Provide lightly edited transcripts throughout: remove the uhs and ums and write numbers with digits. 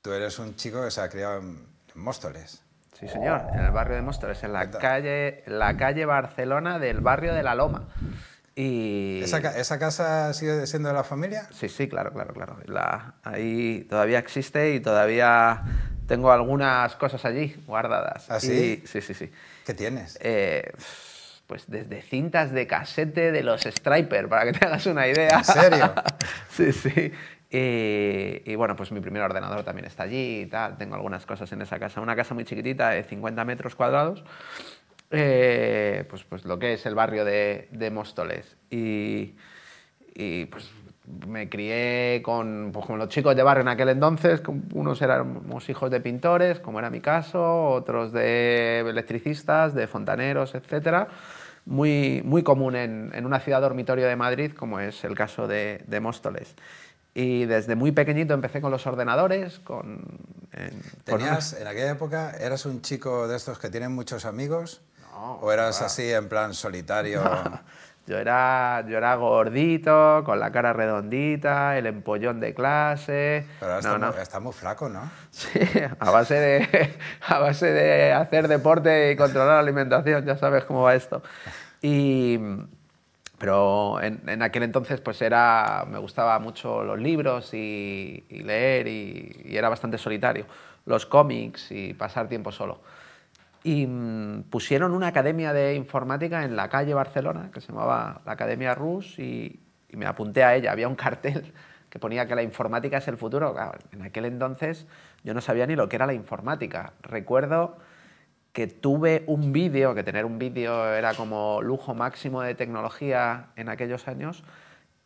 tú eres un chico que se ha criado en Móstoles. Sí, señor, en el barrio de Móstoles, en la calle Barcelona del barrio de la Loma. Y ¿Esa casa sigue siendo de la familia? sí, sí, claro, claro, claro. Ahí todavía existe y todavía tengo algunas cosas allí guardadas. ¿Ah, Y, sí? sí, sí, sí. ¿Qué tienes? Pues desde cintas de casete de los Striper, para que te hagas una idea. ¿En serio? Sí, sí. Y bueno, pues mi primer ordenador también está allí y tal. Tengo algunas cosas en esa casa. Una casa muy chiquitita de 50 metros cuadrados. Pues lo que es el barrio de Móstoles. Pues me crié pues, con los chicos de barrio en aquel entonces. Unos éramos hijos de pintores, como era mi caso, otros de electricistas, de fontaneros, etcétera. Muy, muy común en una ciudad dormitorio de Madrid, como es el caso de Móstoles. Y desde muy pequeñito empecé con los ordenadores. En aquella época, eras un chico de estos que tienen muchos amigos? No, ¿O eras así en plan solitario? Yo era gordito, con la cara redondita, el empollón de clase. Pero ahora No. está muy flaco, ¿no? Sí, a base de hacer deporte y controlar la alimentación, ya sabes cómo va esto. Y, pero en aquel entonces pues me gustaba mucho los libros y leer y era bastante solitario. Los cómics y pasar tiempo solo. Y pusieron una academia de informática en la calle Barcelona, que se llamaba la Academia Rus, y me apunté a ella. Había un cartel que ponía que la informática es el futuro. Claro, en aquel entonces yo no sabía ni lo que era la informática. Recuerdo que tuve un vídeo, que tener un vídeo era como lujo máximo de tecnología en aquellos años,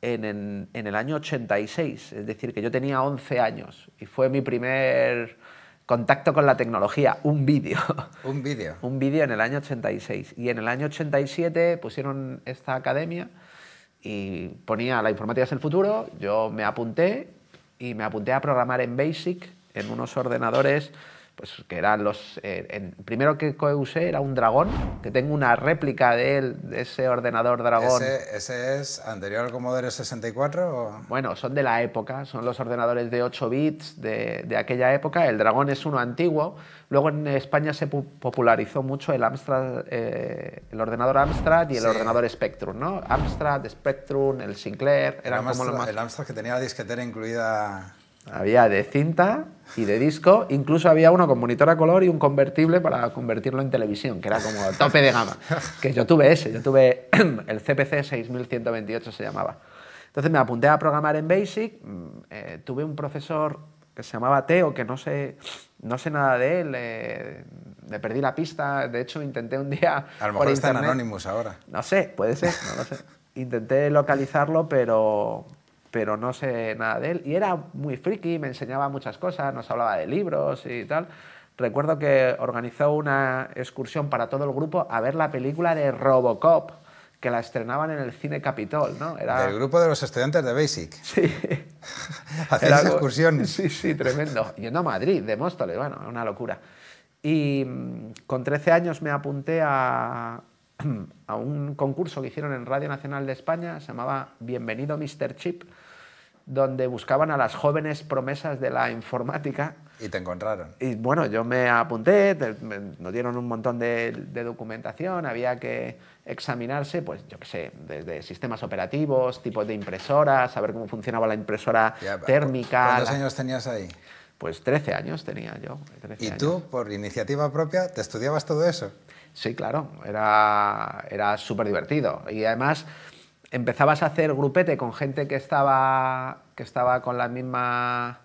en el año 86, es decir, que yo tenía 11 años y fue mi primer contacto con la tecnología, un vídeo. ¿Un vídeo? Un vídeo en el año 86. Y en el año 87 pusieron esta academia y ponía la informática es el futuro, yo me apunté y me apunté a programar en BASIC en unos ordenadores pues que eran primero que usé era un Dragón, que tengo una réplica de ese ordenador Dragón. ¿Ese es anterior al Commodore 64? ¿O? Bueno, son de la época, son los ordenadores de 8 bits de aquella época. El Dragón es uno antiguo. Luego en España se popularizó mucho el Amstrad, el ordenador Amstrad y el ordenador Spectrum, ¿no? Amstrad, Spectrum, el Sinclair, eran como los más... El Amstrad que tenía la disquetera incluida... Había de cinta y de disco, incluso había uno con monitor a color y un convertible para convertirlo en televisión, que era como tope de gama. Que yo tuve el CPC 6128 se llamaba. Entonces me apunté a programar en BASIC, tuve un profesor que se llamaba Teo, que no sé nada de él, le perdí la pista, de hecho intenté un día a lo mejor por está en internet. Anonymous ahora. No sé, puede ser, no lo sé. Intenté localizarlo, pero no sé nada de él. Y era muy friki, me enseñaba muchas cosas, nos hablaba de libros y tal. Recuerdo que organizó una excursión para todo el grupo a ver la película de Robocop, que la estrenaban en el Cine Capitol, ¿no? Del grupo de los estudiantes de BASIC. Sí. Hacías excursiones. Sí, sí, tremendo. Yendo a Madrid, de Móstoles, bueno, una locura. Y con 13 años me apunté a un concurso que hicieron en Radio Nacional de España, se llamaba Bienvenido Mr. Chip, donde buscaban a las jóvenes promesas de la informática. Y te encontraron. Y bueno, yo me apunté, nos dieron un montón de documentación, había que examinarse, pues yo qué sé, desde sistemas operativos, tipos de impresoras, saber cómo funcionaba la impresora térmica. ¿Cuántos años tenías ahí? Pues 13 años tenía yo. 13 ¿Y años. tú, por iniciativa propia, te estudiabas todo eso? Sí, claro, era súper divertido. Y además empezabas a hacer grupete con gente que estaba con las mismas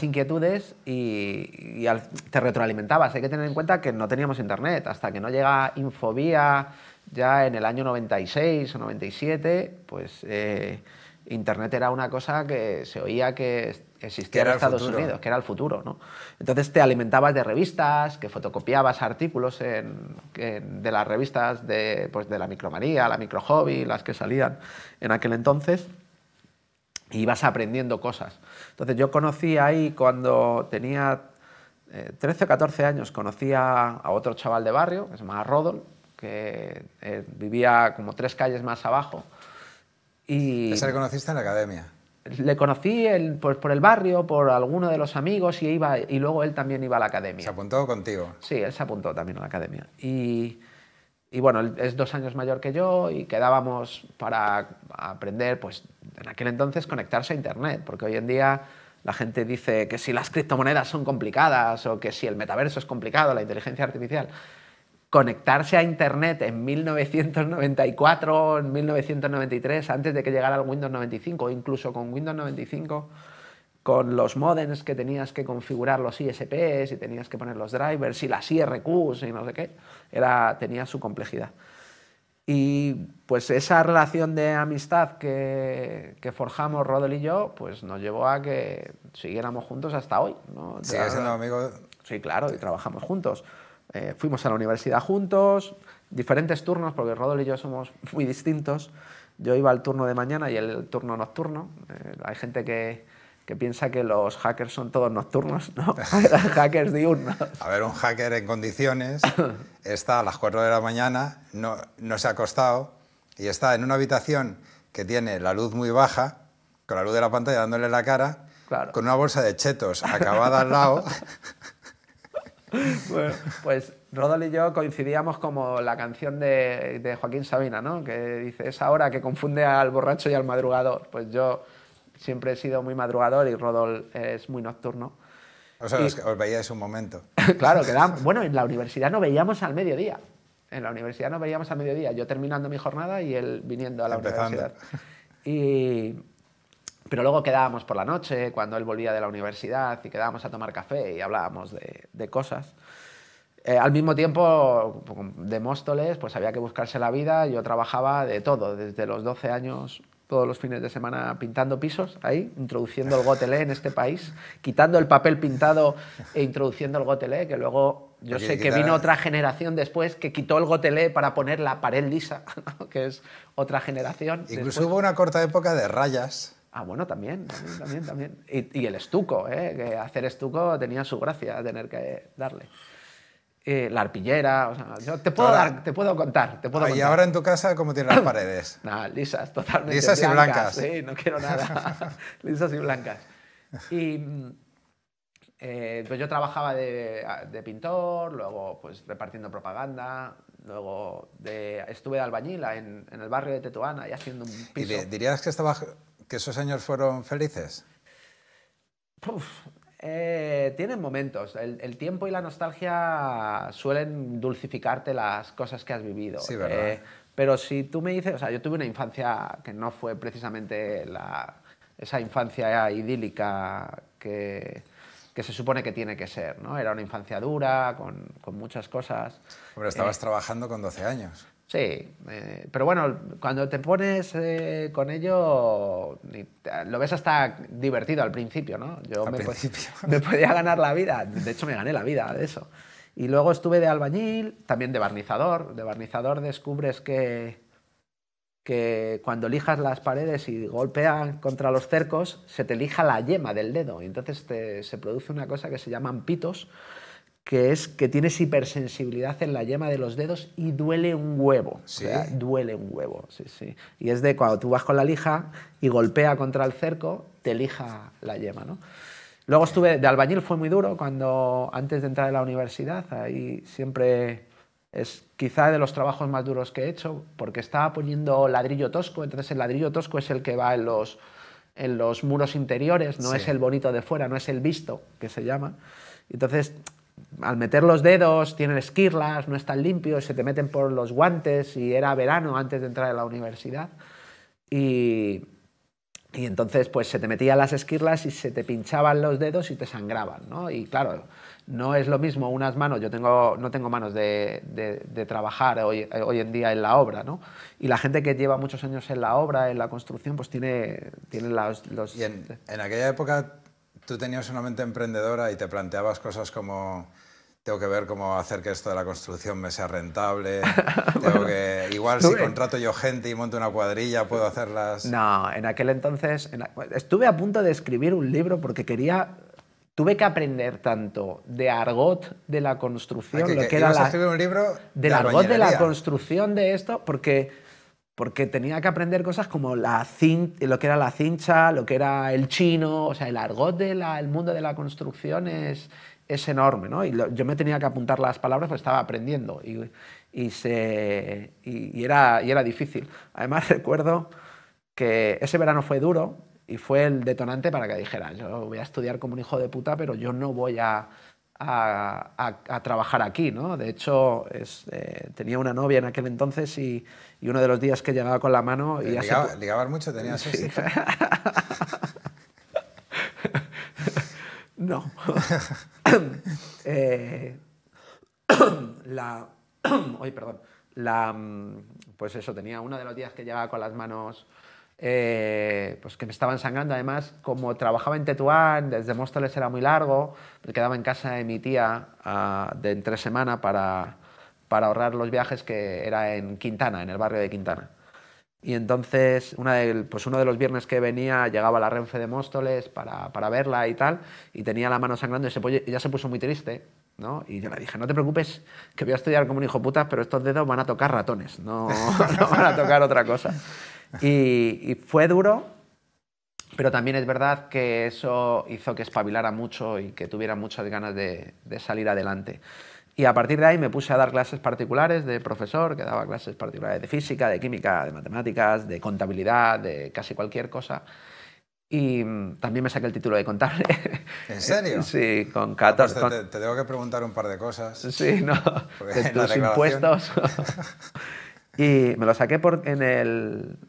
inquietudes y te retroalimentabas. Hay que tener en cuenta que no teníamos internet. Hasta que no llega Infobía ya en el año 96 o 97, pues internet era una cosa que se oía que existía en Estados Unidos, que era el futuro, ¿no? Entonces te alimentabas de revistas, que fotocopiabas artículos de las revistas de la Micromanía, la Microhobby, las que salían en aquel entonces, y ibas aprendiendo cosas. Entonces yo conocí ahí, cuando tenía 13 o 14 años, conocí a otro chaval de barrio, que se llamaba Rodol, que vivía como 3 calles más abajo. ¿Ese le conociste en la academia? le conocí pues, por el barrio, por alguno de los amigos y luego él también iba a la academia. ¿Se apuntó contigo? Sí, él se apuntó también a la academia. Y bueno, él es 2 años mayor que yo y quedábamos para aprender, pues en aquel entonces, conectarse a Internet, porque hoy en día la gente dice que si las criptomonedas son complicadas o que si el metaverso es complicado, la inteligencia artificial. Conectarse a Internet en 1994, en 1993, antes de que llegara el Windows 95, o incluso con Windows 95, con los modems que tenías que configurar los ISPs y tenías que poner los drivers y las IRQs y no sé qué, tenía su complejidad. Y pues esa relación de amistad que forjamos Rodol y yo, pues nos llevó a que siguiéramos juntos hasta hoy, ¿no? ¿Sigues siendo amigo? Sí, claro, y trabajamos juntos. Fuimos a la universidad juntos, diferentes turnos, porque Rodol y yo somos muy distintos. Yo iba al turno de mañana y él el turno nocturno. Hay gente que piensa que los hackers son todos nocturnos, ¿no? Hackers diurnos. A ver, un hacker en condiciones está a las 4 de la mañana, no se ha acostado y está en una habitación que tiene la luz muy baja, con la luz de la pantalla dándole la cara, claro, con una bolsa de chetos acabada al lado. Bueno, pues Rodol y yo coincidíamos como la canción de Joaquín Sabina, ¿no? Que dice, esa hora que confunde al borracho y al madrugador. Pues yo siempre he sido muy madrugador y Rodol es muy nocturno. O sea, os veíais un momento. Claro, bueno, en la universidad nos veíamos al mediodía. En la universidad nos veíamos al mediodía, yo terminando mi jornada y él viniendo a la universidad. Pero luego quedábamos por la noche, cuando él volvía de la universidad, y quedábamos a tomar café y hablábamos de cosas. Al mismo tiempo, de Móstoles, pues había que buscarse la vida. Yo trabajaba de todo, desde los 12 años, todos los fines de semana pintando pisos, ahí, introduciendo el gotelé en este país, quitando el papel pintado e introduciendo el gotelé, que luego yo sé que vino otra generación después que quitó el gotelé para poner la pared lisa, ¿no? Que es otra generación. Incluso hubo una corta época de rayas. Ah, bueno, también. Y el estuco, que hacer estuco tenía su gracia, tener que darle. La arpillera, o sea, yo te puedo contar. ¿Y ahora en tu casa cómo tienes las paredes? Nada, lisas, totalmente lisas y blancas. Sí, no quiero nada. Lisas y blancas. Y pues yo trabajaba de pintor, luego pues repartiendo propaganda, luego estuve de albañil en el barrio de Tetuán y haciendo un piso. ¿Y dirías que esos años fueron felices? Tienen momentos. El tiempo y la nostalgia suelen dulcificarte las cosas que has vivido. Sí, ¿verdad? Pero si tú me dices... O sea, yo tuve una infancia que no fue precisamente esa infancia idílica que se supone que tiene que ser, ¿no? Era una infancia dura, con muchas cosas. Hombre, estabas trabajando con 12 años. Sí, pero bueno, cuando te pones con ello, lo ves hasta divertido al principio, ¿no? Yo me podía ganar la vida, de hecho me gané la vida de eso. Y luego estuve de albañil, también de barnizador. De barnizador descubres que cuando lijas las paredes y golpean contra los cercos, se te lija la yema del dedo. Y entonces se produce una cosa que se llaman pitos, que es que tienes hipersensibilidad en la yema de los dedos y duele un huevo. ¿Sí? O sea, duele un huevo, sí, sí. Y es de cuando tú vas con la lija y golpea contra el cerco, te lija la yema, ¿no? Luego estuve de albañil, fue muy duro antes de entrar a la universidad. Ahí siempre es quizá de los trabajos más duros que he hecho, porque estaba poniendo ladrillo tosco. Entonces el ladrillo tosco es el que va en los muros interiores, no es el bonito de fuera, no es el visto, que se llama. Entonces, al meter los dedos, tienen esquirlas, no están limpios, se te meten por los guantes, y era verano antes de entrar a la universidad. Y entonces pues se te metían las esquirlas y se te pinchaban los dedos y te sangraban, ¿no? Y claro, no es lo mismo unas manos, no tengo manos de trabajar hoy en día en la obra, ¿no? Y la gente que lleva muchos años en la obra, en la construcción, pues tiene los... Y en aquella época tú tenías una mente emprendedora y te planteabas cosas como: tengo que ver cómo hacer que esto de la construcción me sea rentable, igual si contrato yo gente y monto una cuadrilla puedo hacerlas... No, en aquel entonces estuve a punto de escribir un libro porque tuve que aprender tanto de argot de la construcción, lo que era escribir un libro del argot de la construcción de esto, porque porque tenía que aprender cosas como lo que era la cincha, lo que era el chino, o sea, el argot del mundo de la construcción es enorme, ¿no? Y yo me tenía que apuntar las palabras porque estaba aprendiendo y era difícil. Además, recuerdo que ese verano fue duro y fue el detonante para que dijera, yo voy a estudiar como un hijo de puta, pero yo no voy a trabajar aquí, ¿no? De hecho, tenía una novia en aquel entonces y uno de los días que llegaba con la mano... ¿Ligabas mucho? ¿Tenías sí. éxito? No. Pues eso, tenía uno de los días que llegaba con las manos... pues que me estaban sangrando. Además, como trabajaba en Tetuán, desde Móstoles era muy largo, me quedaba en casa de mi tía de entre semana para ahorrar los viajes, que era en Quintana, en el barrio de Quintana. Y entonces, uno de los viernes que venía, llegaba a la Renfe de Móstoles para verla y tal, y tenía la mano sangrando y ella se puso muy triste, ¿no? Y yo le dije, no te preocupes, que voy a estudiar como un hijo puta, pero estos dedos van a tocar ratones, no van a tocar otra cosa. Y fue duro, pero también es verdad que eso hizo que espabilara mucho y que tuviera muchas ganas de salir adelante. Y a partir de ahí me puse a dar clases particulares de profesor, que daba clases particulares de física, de química, de matemáticas, de contabilidad, de casi cualquier cosa. Y también me saqué el título de contable. ¿En serio? Sí, con 14... Pues te tengo que preguntar un par de cosas. Sí, no, de tus impuestos. Y me lo saqué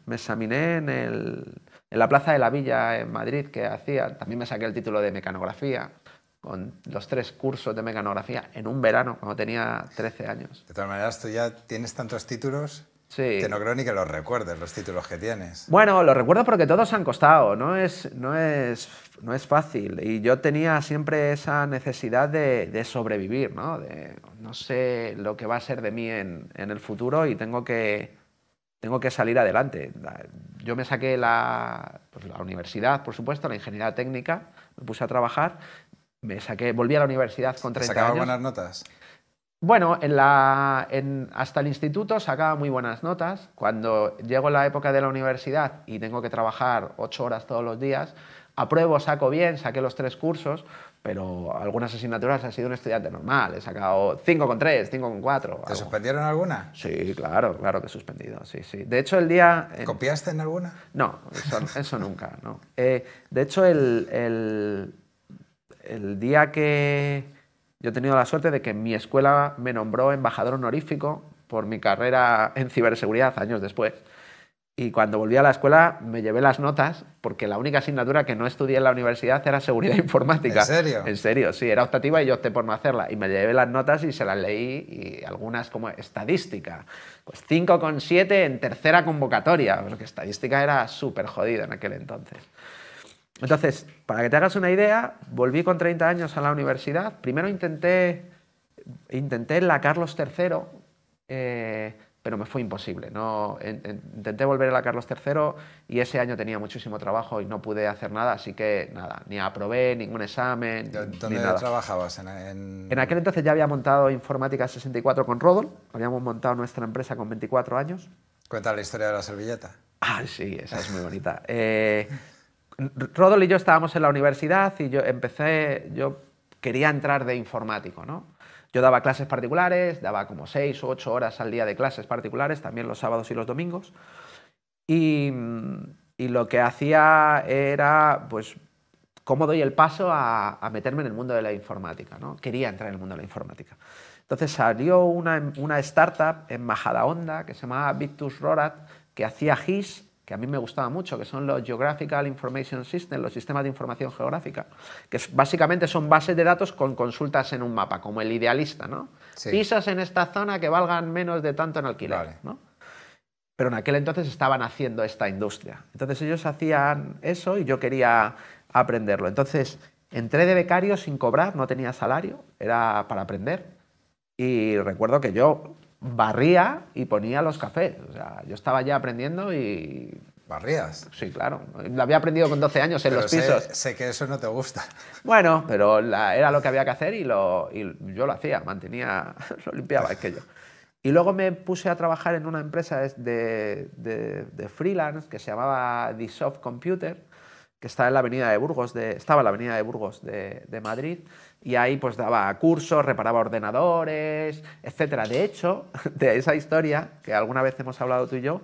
me examiné en la Plaza de la Villa en Madrid, que hacía. También me saqué el título de mecanografía, con los 3 cursos de mecanografía en un verano, cuando tenía 13 años. De todas maneras, tú ya tienes tantos títulos, sí, que no creo ni que los recuerdes, los títulos que tienes. Bueno, los recuerdo porque todos han costado, no es fácil. Y yo tenía siempre esa necesidad de sobrevivir, ¿no? No sé lo que va a ser de mí en el futuro y tengo que salir adelante. Yo me saqué la universidad, por supuesto, la ingeniería técnica, me puse a trabajar, volví a la universidad con 30 años. ¿Sacaba buenas notas? Bueno, hasta el instituto sacaba muy buenas notas. Cuando llego la época de la universidad y tengo que trabajar 8 horas todos los días, apruebo, saco bien, saqué los 3 cursos, pero algunas asignaturas he sido un estudiante normal. He sacado 5,3, 5,4. ¿Te suspendieron alguna? Sí, claro que he suspendido, sí. De hecho, el día... ¿Copiaste en alguna? No, eso nunca, no. De hecho, el día que... Yo he tenido la suerte de que mi escuela me nombró embajador honorífico por mi carrera en ciberseguridad años después. Y cuando volví a la escuela me llevé las notas, porque la única asignatura que no estudié en la universidad era seguridad informática. ¿En serio? En serio, sí, era optativa y yo opté por no hacerla. Y me llevé las notas y se las leí, y algunas como estadística. Pues 5,7 en tercera convocatoria, porque estadística era súper jodido en aquel entonces. Entonces, para que te hagas una idea, volví con 30 años a la universidad. Primero intenté en la Carlos III, pero me fue imposible. Intenté volver a la Carlos III y ese año tenía muchísimo trabajo y no pude hacer nada, así que nada, ni aprobé ningún examen. ¿Dónde trabajabas? En aquel entonces ya había montado Informática 64 con Rodol, habíamos montado nuestra empresa con 24 años. Cuenta la historia de la servilleta. Ah, sí, esa es muy bonita. Rodol y yo estábamos en la universidad y yo quería entrar de informático, ¿no? Yo daba clases particulares, daba como 6 o 8 horas al día de clases particulares, también los sábados y los domingos, y lo que hacía era, pues, cómo doy el paso a meterme en el mundo de la informática, ¿no? Quería entrar en el mundo de la informática. Entonces salió una startup en Majadahonda que se llamaba Victus Rorat, que hacía GIS, que a mí me gustaba mucho, que son los Geographical Information Systems, los sistemas de información geográfica, que básicamente son bases de datos con consultas en un mapa, como el Idealista, ¿no? Sí. Pisos en esta zona que valgan menos de tanto en alquiler, vale, ¿no? Pero en aquel entonces estaban haciendo esta industria. Entonces ellos hacían eso y yo quería aprenderlo. Entonces entré de becario sin cobrar, no tenía salario, era para aprender. Y recuerdo que yo barría y ponía los cafés. O sea, yo estaba ya aprendiendo y... ¿Barrías? Sí, claro. Lo había aprendido con 12 años en los pisos. Sé que eso no te gusta. Bueno, pero era lo que había que hacer y yo lo hacía, lo limpiaba aquello. Y luego me puse a trabajar en una empresa de freelance que se llamaba Disoft Computer, que está en la avenida de Burgos estaba en la avenida de Burgos de Madrid, y ahí pues daba cursos, reparaba ordenadores, etc. De hecho, de esa historia, que alguna vez hemos hablado tú y yo,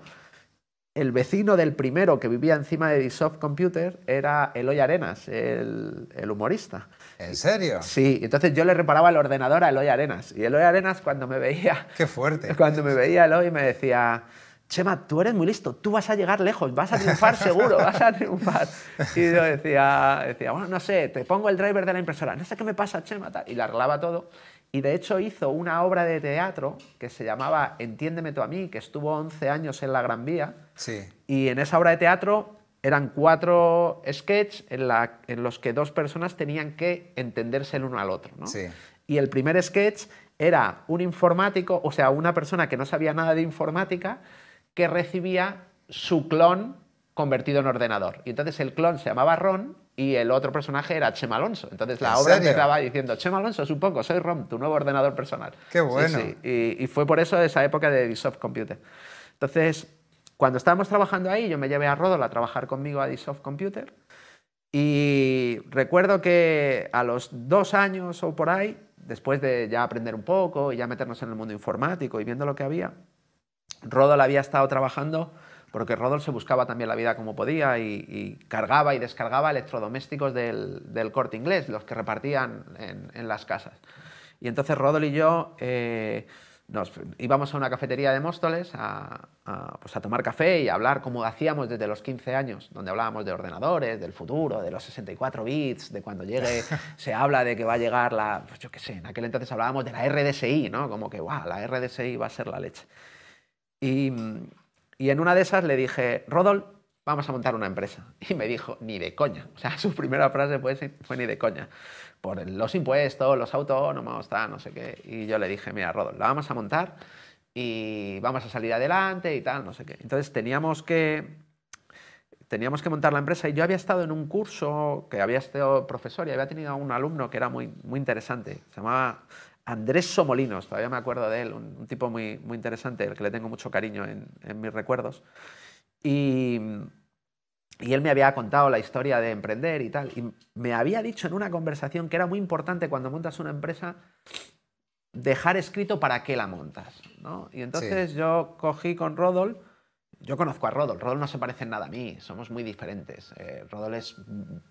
el vecino del primero que vivía encima de Disoft Computer era Eloy Arenas, el humorista. ¿En serio? Sí, entonces yo le reparaba el ordenador a Eloy Arenas. Y Eloy Arenas, cuando me veía... ¡Qué fuerte! Cuando me veía Eloy me decía: Chema, tú eres muy listo, tú vas a llegar lejos, vas a triunfar seguro, vas a triunfar. Y yo decía, bueno, no sé, te pongo el driver de la impresora, no sé qué me pasa, Chema, tal. Y le arreglaba todo. Y de hecho hizo una obra de teatro que se llamaba Entiéndeme tú a mí, que estuvo 11 años en la Gran Vía. Sí. Y en esa obra de teatro eran 4 sketches en los que 2 personas tenían que entenderse el uno al otro, ¿no? Sí. Y el primer sketch era un informático, o sea, una persona que no sabía nada de informática, que recibía su clon convertido en ordenador. Y entonces el clon se llamaba Ron y el otro personaje era Chema Alonso. Entonces la obra empezaba diciendo: Chema Alonso, supongo, soy Ron, tu nuevo ordenador personal. ¡Qué bueno! Sí, sí. Y fue por eso esa época de Disoft Computer. Entonces, cuando estábamos trabajando ahí, yo me llevé a Rodol a trabajar conmigo a Disoft Computer, y recuerdo que a los 2 años o por ahí, después de ya aprender un poco y ya meternos en el mundo informático y viendo lo que había, Rodol había estado trabajando, porque Rodol se buscaba también la vida como podía y cargaba y descargaba electrodomésticos del Corte Inglés, los que repartían en las casas. Y entonces Rodol y yo nos íbamos a una cafetería de Móstoles pues a tomar café y a hablar como hacíamos desde los 15 años, donde hablábamos de ordenadores, del futuro, de los 64 bits, de cuando llegue, se habla de que va a llegar pues yo qué sé, en aquel entonces hablábamos de la RDSI, ¿no? Como que, ¡guau!, la RDSI va a ser la leche. Y en una de esas le dije: Rodol, vamos a montar una empresa. Y me dijo: ni de coña. O sea, su primera frase fue ni de coña. Por los impuestos, los autónomos, tal, no sé qué. Y yo le dije: mira, Rodol, la vamos a montar y vamos a salir adelante y tal, no sé qué. Entonces teníamos que montar la empresa, y yo había estado en un curso que había estado profesor y había tenido a un alumno que era muy, muy interesante. Se llamaba Andrés Somolinos, todavía me acuerdo de él, un tipo muy, muy interesante, al que le tengo mucho cariño en mis recuerdos. Y él me había contado la historia de emprender y tal, y me había dicho en una conversación que era muy importante cuando montas una empresa dejar escrito para qué la montas, ¿no? Y entonces yo cogí con Rodol. Yo conozco a Rodol. Rodol no se parece en nada a mí, somos muy diferentes. Rodol es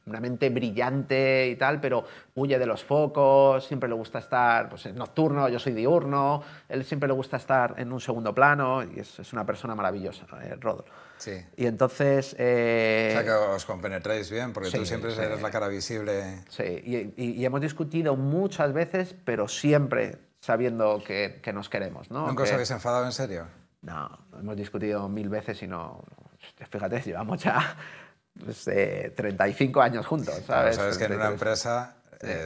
una mente brillante y tal, pero huye de los focos, siempre le gusta estar pues, nocturno, yo soy diurno, él siempre le gusta estar en un segundo plano, y es una persona maravillosa, Rodol. Sí. Y entonces... o sea que os compenetráis bien, porque tú siempre eres la cara visible. Sí, y hemos discutido muchas veces, pero siempre sabiendo que nos queremos, ¿no? ¿Nunca os habéis enfadado en serio? No, hemos discutido 1000 veces y no... Fíjate, llevamos ya 35 años juntos, ¿sabes? Sabes que en una empresa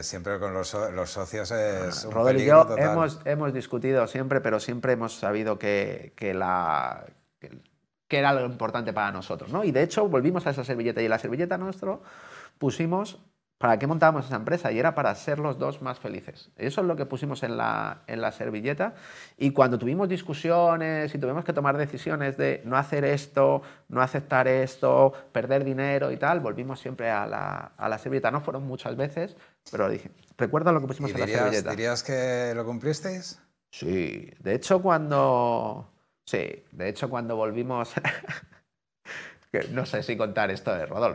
siempre con los socios es un Rodol y peligro yo total. hemos discutido siempre, pero siempre hemos sabido que era algo importante para nosotros, ¿no? Y de hecho volvimos a esa servilleta, y en la servilleta nuestro pusimos para qué montábamos esa empresa, y era para ser los dos más felices. Eso es lo que pusimos en la servilleta, y cuando tuvimos discusiones y tuvimos que tomar decisiones de no hacer esto, no aceptar esto, perder dinero y tal, volvimos siempre a la servilleta. No fueron muchas veces, pero dije, ¿recuerdas lo que pusimos en la servilleta? ¿Dirías que lo cumplisteis? Sí, de hecho cuando volvimos... No sé si contar esto de Rodol.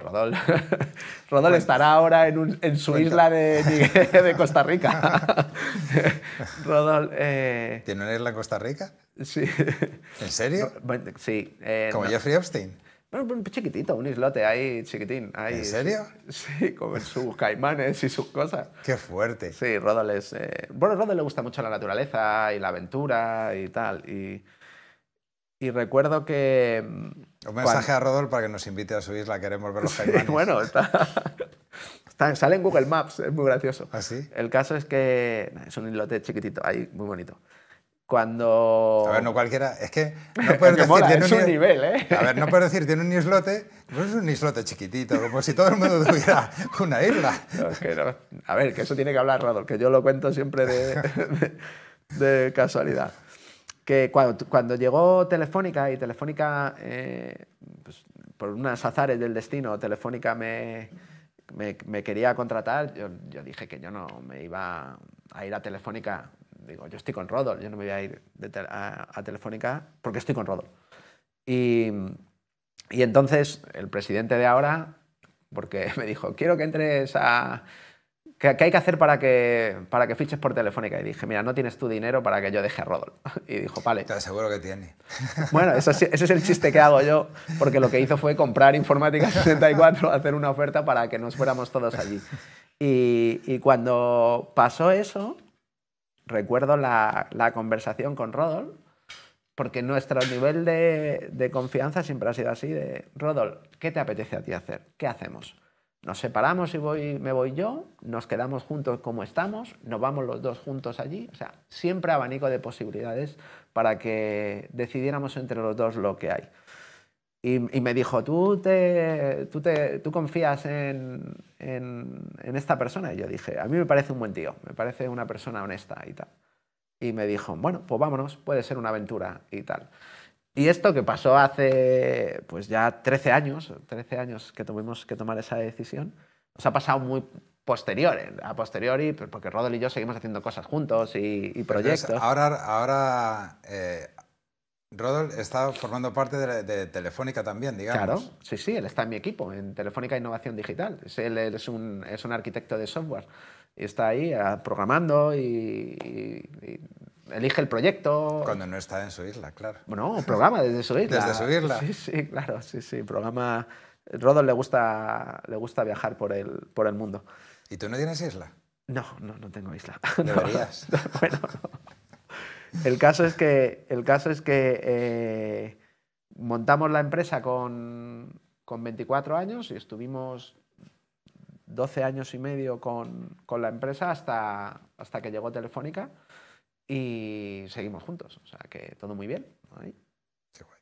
Rodol estará ahora en su isla de Costa Rica. Rodol... ¿Tiene una isla en Costa Rica? Sí. ¿En serio? Sí. ¿Como Jeffrey Epstein? Bueno, chiquitito, un islote ahí chiquitín. Ahí, ¿En serio? Sí, con sus caimanes y sus cosas. ¡Qué fuerte! Sí, Rodol es... Bueno, a Rodol le gusta mucho la naturaleza y la aventura y tal. Y recuerdo que... Un mensaje a Rodol para que nos invite a su isla, queremos ver los caimanes. Sí, bueno, sale en Google Maps, es muy gracioso. ¿Ah, sí? El caso es que es un islote chiquitito, ahí, muy bonito. Cuando... A ver, no cualquiera... Es que no puedes decir... mola, es un nivel, ¿eh? A ver, no puedes decir, tiene un islote, pues es un islote chiquitito, como si todo el mundo tuviera una isla. No, es que no. A ver, que eso tiene que hablar Rodol, que yo lo cuento siempre de casualidad. que cuando llegó Telefónica y Telefónica, pues, por unos azares del destino, Telefónica me quería contratar, yo dije que yo no me iba a ir a Telefónica. Digo, yo estoy con Rodol, yo no me voy a ir a Telefónica porque estoy con Rodol. Y entonces el presidente de ahora, porque me dijo, quiero que entres a... ¿Qué hay que hacer para que fiches por Telefónica? Y dije, mira, no tienes tu dinero para que yo deje a Rodol. Y dijo, vale. Te aseguro que tiene. Bueno, ese es el chiste que hago yo, porque lo que hizo fue comprar Informática 64, hacer una oferta para que nos fuéramos todos allí. Y cuando pasó eso, recuerdo la conversación con Rodol, porque nuestro nivel de confianza siempre ha sido así, de Rodol, ¿qué te apetece a ti hacer? ¿Qué hacemos? Nos separamos y me voy yo, nos quedamos juntos como estamos, nos vamos los dos juntos allí. O sea, siempre abanico de posibilidades para que decidiéramos entre los dos lo que hay. Y me dijo, ¿tú confías en esta persona? Y yo dije, a mí me parece un buen tío, me parece una persona honesta y tal. Y me dijo, bueno, pues vámonos, puede ser una aventura y tal. Y esto que pasó hace pues ya 13 años que tuvimos que tomar esa decisión, nos ha pasado muy a posteriori, porque Rodol y yo seguimos haciendo cosas juntos y proyectos. Entonces, ahora Rodol está formando parte de Telefónica también, digamos. Claro, sí, él está en mi equipo, en Telefónica Innovación Digital. Él es un arquitecto de software y está ahí programando y elige el proyecto. Cuando no está en su isla, claro. Bueno, programa desde su isla. Desde su isla. Sí, claro, sí. Programa. Rodol le gusta viajar por el mundo. ¿Y tú no tienes isla? No tengo isla. Deberías. No, bueno, no. El caso es que montamos la empresa con 24 años y estuvimos 12 años y medio con la empresa hasta que llegó Telefónica. Y seguimos juntos, o sea que todo muy bien. Ahí. Qué guay.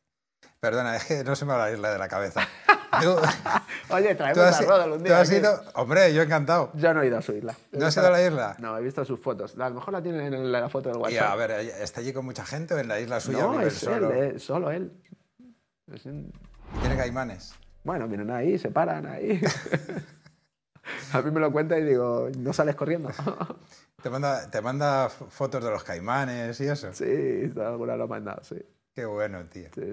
Perdona, es que no se me va la isla de la cabeza. Oye, traemos a Rodol un día. ¿Tú has ido? Hombre, yo encantado. Yo no he ido a su isla. ¿No has ido a la isla? No, he visto sus fotos. A lo mejor la tienen en la foto del WhatsApp. Y a ver, ¿está allí con mucha gente o en la isla suya? No, es solo? solo él. ¿Tiene caimanes? Bueno, vienen ahí, se paran ahí. A mí me lo cuenta y digo, no sales corriendo. ¿Te manda fotos de los caimanes y eso? Sí, alguna lo ha mandado, sí. Qué bueno, tío. Sí.